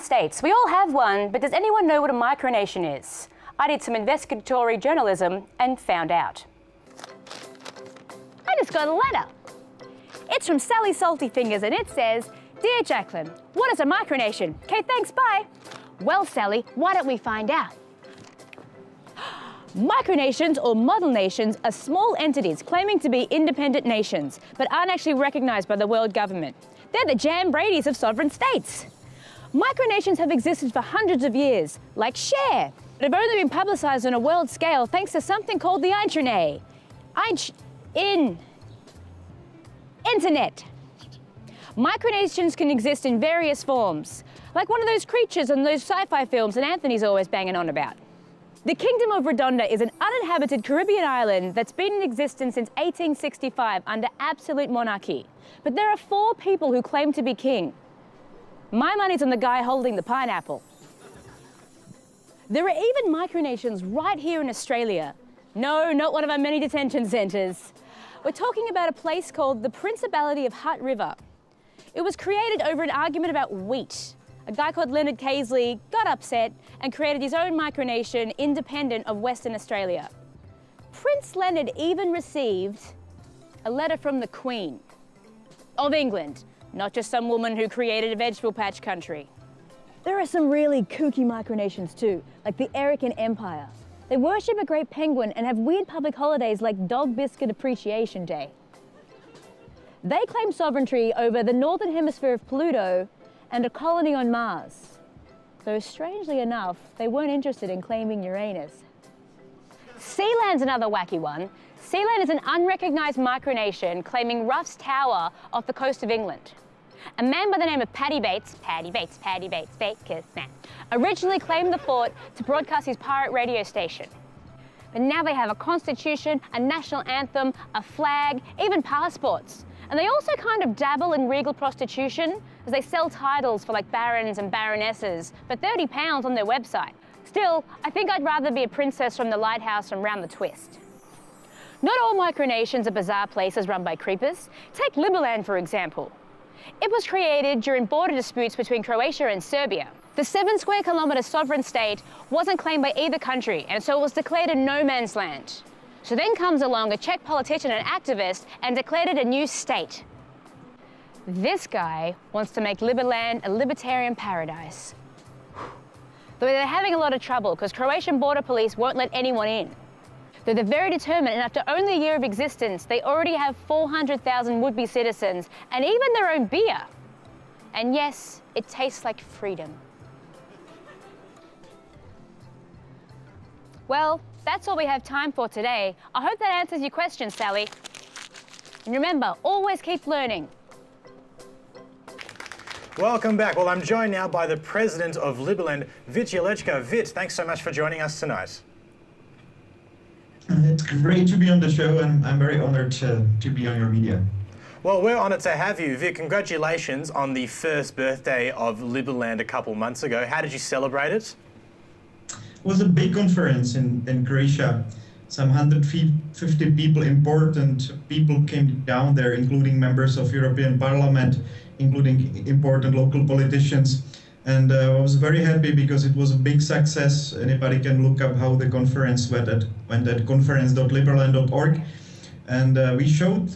States. We all have one, but does anyone know what a micronation is? I did some investigatory journalism and found out. I just got a letter. It's from Sally Salty Fingers and it says, "Dear Jacqueline, what is a micronation?" Okay, thanks, bye. Well, Sally, why don't we find out? Micronations, or model nations, are small entities claiming to be independent nations, but aren't actually recognised by the world government. They're the Jam Bradys of sovereign states. Micronations have existed for hundreds of years, like Share, but have only been publicised on a world scale thanks to something called the intranet. Internet. Micronations can exist in various forms, like one of those creatures in those sci-fi films that Anthony's always banging on about. The Kingdom of Redonda is an uninhabited Caribbean island that's been in existence since 1865 under absolute monarchy. But there are 4 people who claim to be king. My money's on the guy holding the pineapple. There are even micronations right here in Australia. No, not one of our many detention centres. We're talking about a place called the Principality of Hutt River. It was created over an argument about wheat. A guy called Leonard Casely got upset and created his own micronation independent of Western Australia. Prince Leonard even received a letter from the Queen of England, not just some woman who created a vegetable patch country. There are some really kooky micronations too, like the Erican Empire. They worship a great penguin and have weird public holidays like Dog Biscuit Appreciation Day. They claim sovereignty over the northern hemisphere of Pluto and a colony on Mars. Though strangely enough, they weren't interested in claiming Uranus. Sealand's another wacky one. Sealand is an unrecognised micronation claiming Ruff's Tower off the coast of England. A man by the name of Paddy Bates, Bakers man, originally claimed the fort to broadcast his pirate radio station. But now they have a constitution, a national anthem, a flag, even passports. And they also kind of dabble in regal prostitution, as they sell titles for like barons and baronesses for £30 on their website. Still, I think I'd rather be a princess from the lighthouse from round the twist. Not all micronations are bizarre places run by creepers. Take Liberland, for example. It was created during border disputes between Croatia and Serbia. The 7 square kilometre sovereign state wasn't claimed by either country, and so it was declared a no man's land. So then comes along a Czech politician and activist and declared it a new state. This guy wants to make Liberland a libertarian paradise. Though they're having a lot of trouble because Croatian border police won't let anyone in. Though they're very determined, and after only a year of existence, they already have 400,000 would-be citizens and even their own beer. And yes, it tastes like freedom. Well, that's all we have time for today. I hope that answers your question, Sally. And remember, always keep learning. Welcome back. Well, I'm joined now by the President of Liberland, Vít Jedlička. Vít, thanks so much for joining us tonight. It's great to be on the show, and I'm very honored to be on your media. Well, we're honoured to have you. Vít, congratulations on the first birthday of Liberland a couple months ago. How did you celebrate it? It was a big conference in Croatia. Some 150 people, important people came down there, including members of European Parliament, including important local politicians. And I was very happy because it was a big success. Anybody can look up how the conference went at conference.liberland.org. And we showed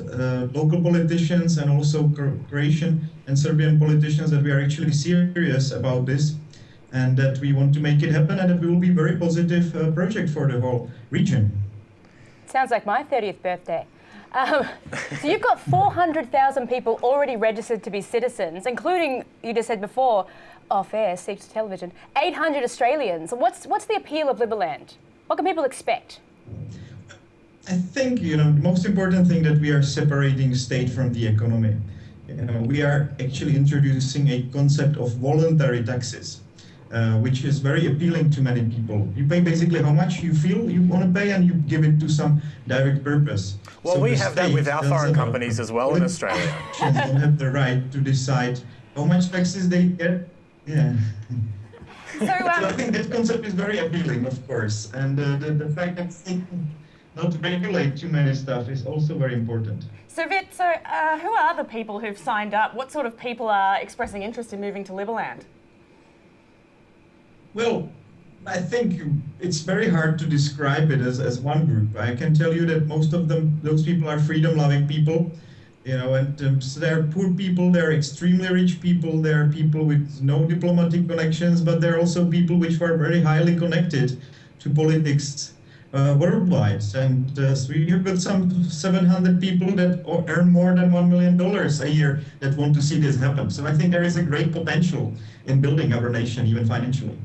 local politicians and also Croatian and Serbian politicians that we are actually serious about this and that we want to make it happen and that we will be a very positive project for the whole region. Sounds like my 30th birthday. So you've got 400,000 people already registered to be citizens, including, you just said before, off-air, Seeks Television, 800 Australians. What's the appeal of Liberland? What can people expect? I think, the most important thing that we are separating state from the economy. We are actually introducing a concept of voluntary taxes, which is very appealing to many people. You pay basically how much you feel you want to pay and you give it to some direct purpose. Well, so we have that with our foreign companies as well in Australia. Don't have the right to decide how much taxes they get. Yeah. So I think that concept is very appealing, of course. And the fact that they not regulate too many stuff is also very important. So Vít, who are the people who've signed up? What sort of people are expressing interest in moving to Liberland? Well, I think it's very hard to describe it as one group. I can tell you that most of those people are freedom-loving people, and so they're poor people, they're extremely rich people, they're people with no diplomatic connections, but they're also people which are very highly connected to politics worldwide. And so we have got some 700 people that earn more than $1 million a year that want to see this happen. So I think there is a great potential in building our nation, even financially.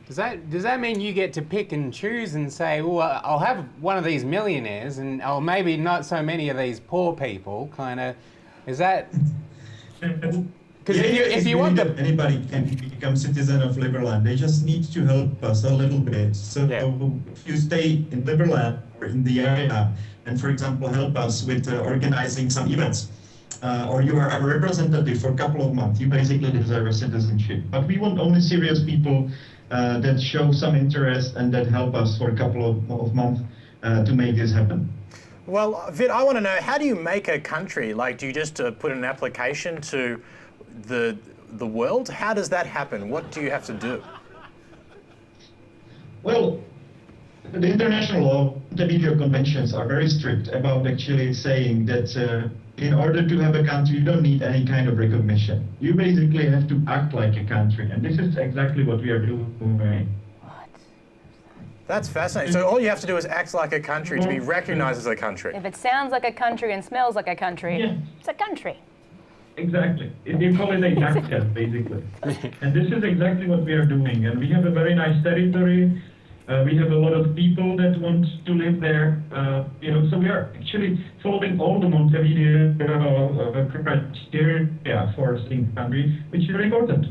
Does that mean you get to pick and choose and say, well, I'll have one of these millionaires and maybe not so many of these poor people, kind of, is that... Because if you want the... Anybody can become citizen of Liberland. They just need to help us a little bit. So if you stay in Liberland or in the area and, for example, help us with organizing some events, or you are a representative for a couple of months, you basically deserve a citizenship. But we want only serious people that show some interest and that help us for a couple of months to make this happen. Well, Vít, I want to know, how do you make a country? Like, do you just put an application to the world? How does that happen? What do you have to do? Well, the international law, the video conventions are very strict about actually saying that in order to have a country, you don't need any kind of recognition. You basically have to act like a country, and this is exactly what we are doing. What? That's fascinating. So all you have to do is act like a country to be recognized as a country. If it sounds like a country and smells like a country, it's a country. Exactly. They call it a DACA, basically. And this is exactly what we are doing. And we have a very nice territory. We have a lot of people that want to live there. So we are actually following all the Montevideo criteria for a single country, which is very important.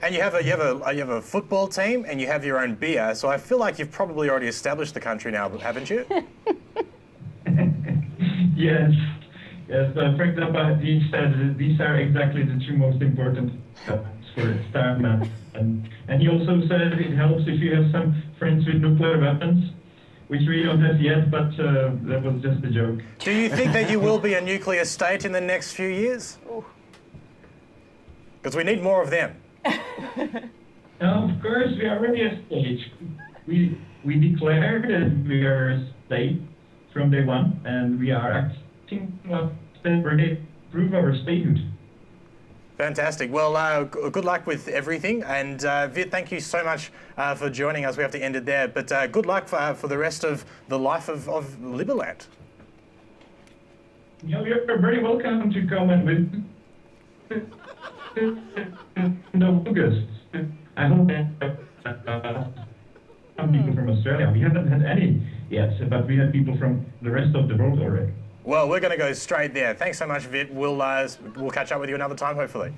And you have a football team, and you have your own beer. So I feel like you've probably already established the country now, haven't you? Yes. Yes, for example, he said these are exactly the two most important steps for starting. And he also said it helps if you have some friends with nuclear weapons, which we don't have yet, but that was just a joke. Do you think that you will be a nuclear state in the next few years? Because we need more of them. Of course, we are already a state. We declared that we are a state from day one, and we are acting to prove our statehood. Fantastic. Well, good luck with everything. And Vít, thank you so much for joining us. We have to end it there. But good luck for the rest of the life of Liberland. Yeah, you're very welcome to come and visit in August. I hope some people from Australia. We haven't had any yet, but we had people from the rest of the world already. Well, we're going to go straight there. Thanks so much, Vít. We'll catch up with you another time, hopefully.